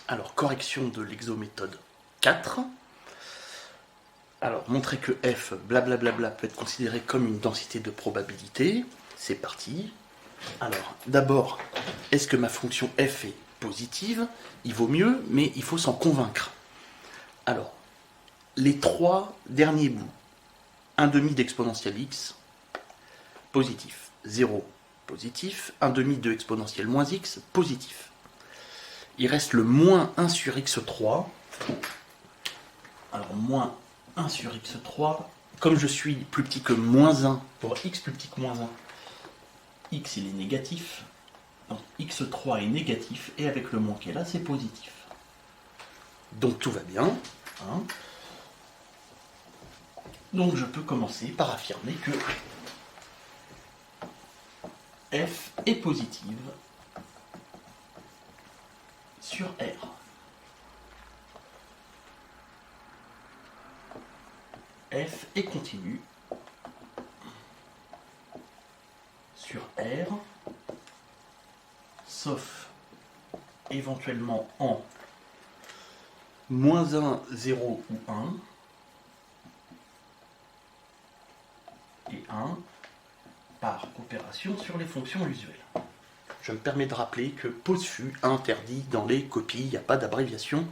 Alors, correction de l'exométhode 4. Alors, montrer que f, blablabla, peut être considéré comme une densité de probabilité. C'est parti. Alors, d'abord, est-ce que ma fonction f est positive? Il vaut mieux, mais il faut s'en convaincre. Alors, les trois derniers bouts, 1/2 d'exponentielle x, positif, 0, positif, 1/2 de exponentielle moins x, positif. Il reste le moins 1 sur x3. Alors, moins 1 sur x3, comme je suis plus petit que moins 1, pour x plus petit que moins 1, x il est négatif, donc x3 est négatif, et avec le moins qui est là, c'est positif. Donc tout va bien. Hein. Donc je peux commencer par affirmer que f est positive sur R. F est continue sur R, sauf éventuellement en moins 1, 0 ou 1, et 1 par opération sur les fonctions usuelles. Je me permets de rappeler que POSFU interdit dans les copies, il n'y a pas d'abréviation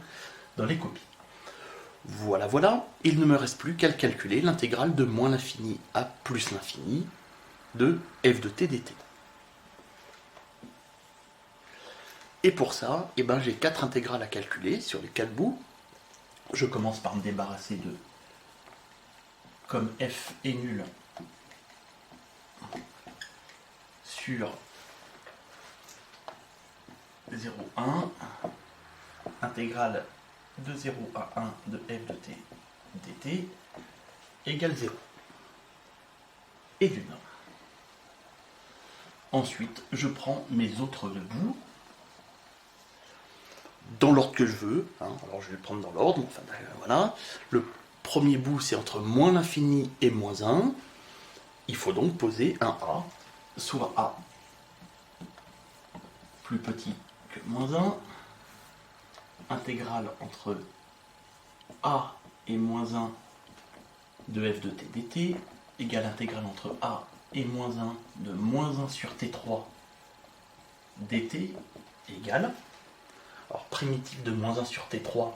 dans les copies. Voilà, voilà, il ne me reste plus qu'à calculer l'intégrale de moins l'infini à plus l'infini de f de t dt. Et pour ça, j'ai 4 intégrales à calculer sur les 4 bouts. Je commence par me débarrasser de, comme f est nul, sur 0, 1, intégrale de 0 à 1 de f de t dt égale 0. Et d'une. Ensuite, je prends mes autres bouts dans l'ordre que je veux. Hein. Alors je vais les prendre dans l'ordre. Enfin, voilà. Le premier bout, c'est entre moins l'infini et moins 1. Il faut donc poser un a, soit a plus petit que moins 1, intégrale entre a et moins 1 de f de t dt, égale intégrale entre a et moins 1 de moins 1 sur t3 dt, égale, alors primitive de moins 1 sur t3,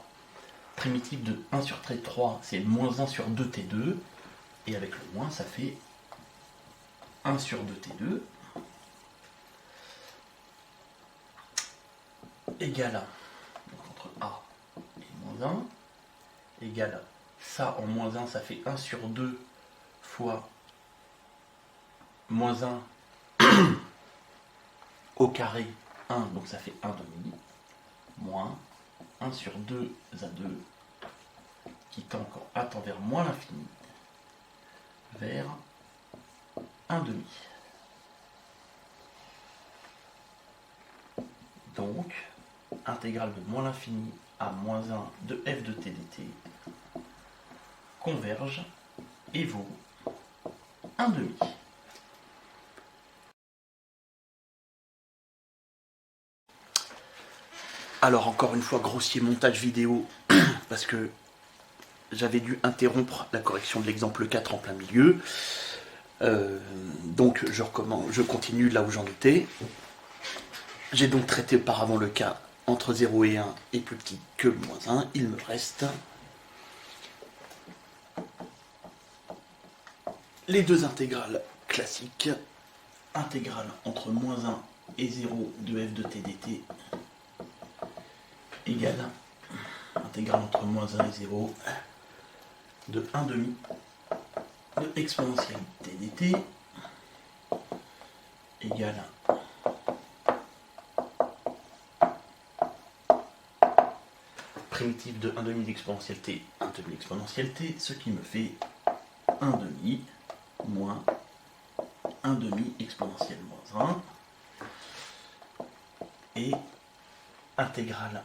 primitive de 1 sur t3, c'est moins 1 sur 2t2, et avec le moins, ça fait 1 sur 2t2, égale, donc entre a et moins 1, égale, ça en moins 1, ça fait 1 sur 2 fois moins 1 au carré 1, donc ça fait 1 demi, moins 1 sur 2 à 2, qui tend encore à tend vers moins l'infini, vers 1 demi. Donc, intégrale de moins l'infini à moins 1 de f de t dt converge et vaut 1 demi. Alors encore une fois, grossier montage vidéo, parce que j'avais dû interrompre la correction de l'exemple 4 en plein milieu. Donc je continue là où j'en étais. J'ai donc traité auparavant le cas entre 0 et 1 est plus petit que moins 1. Il me reste les deux intégrales classiques. Intégrale entre moins 1 et 0 de f de t dt égale intégrale entre moins 1 et 0 de 1 demi de exponentielle t dt égale primitive de 1 demi d'exponentielle t, 1 demi d'exponentielle t, ce qui me fait 1 demi moins 1 demi exponentielle moins 1 et intégrale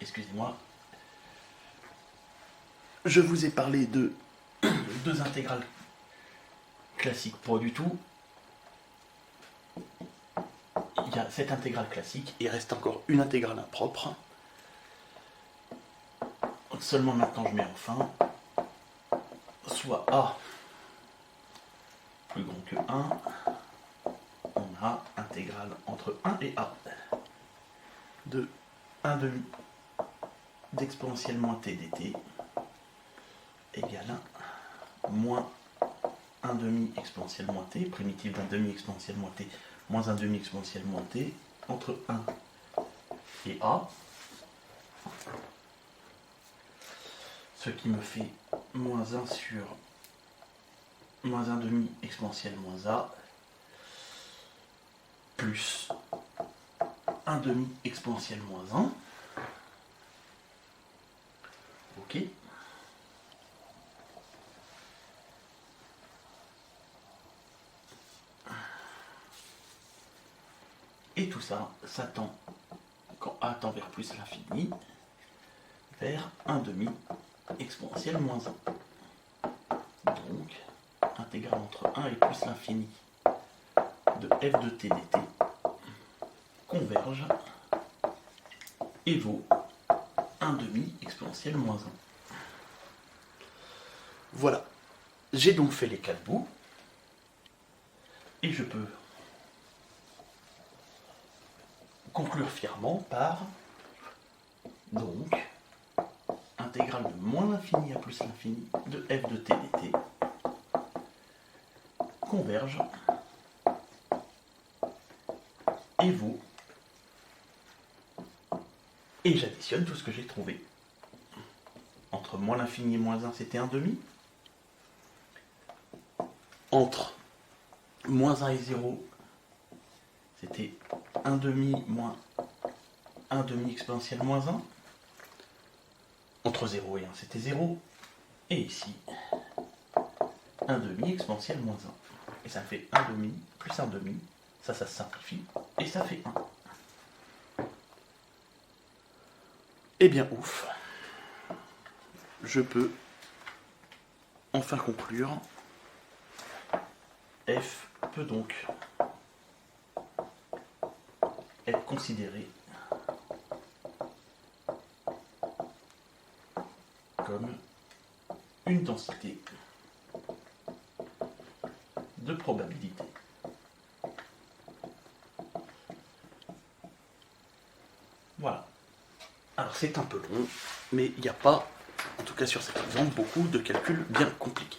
excusez-moi, je vous ai parlé de deux intégrales classiques, pas du tout. il y a cette intégrale classique, et il reste encore une intégrale impropre. Seulement maintenant je mets enfin, soit A plus grand que 1, on a intégrale entre 1 et A de 1 demi d'exponentielle moins t dt égale 1 moins 1 demi exponentielle moins t, primitive d'un demi exponentielle moins t, moins 1 demi exponentielle moins t, entre 1 et A, ce qui me fait moins 1 sur moins 1 demi exponentielle moins A, plus 1 demi exponentielle moins 1. Ok. Et tout ça, ça tend, quand A tend vers plus l'infini, vers 1 demi exponentielle moins 1. Donc, intégrale entre 1 et plus l'infini de f de t dt converge et vaut 1 demi exponentielle moins 1. Voilà. J'ai donc fait les 4 bouts. Et je peux conclure fièrement par donc intégrale de moins l'infini à plus l'infini de f de t dt converge et vaut, et j'additionne tout ce que j'ai trouvé. Entre moins l'infini et moins 1, c'était 1 demi. Entre moins 1 et 0, c'était 1 demi moins 1 demi exponentielle moins 1. Entre 0 et 1, c'était 0. Et ici, 1 demi exponentielle moins 1. Et ça me fait 1 demi plus 1 demi. Ça se simplifie. Et ça fait 1. Eh bien, ouf. Je peux enfin conclure. F peut donc être considéré comme une densité de probabilité. Voilà. Alors c'est un peu long, mais il n'y a pas, en tout cas sur cet exemple, beaucoup de calculs bien compliqués.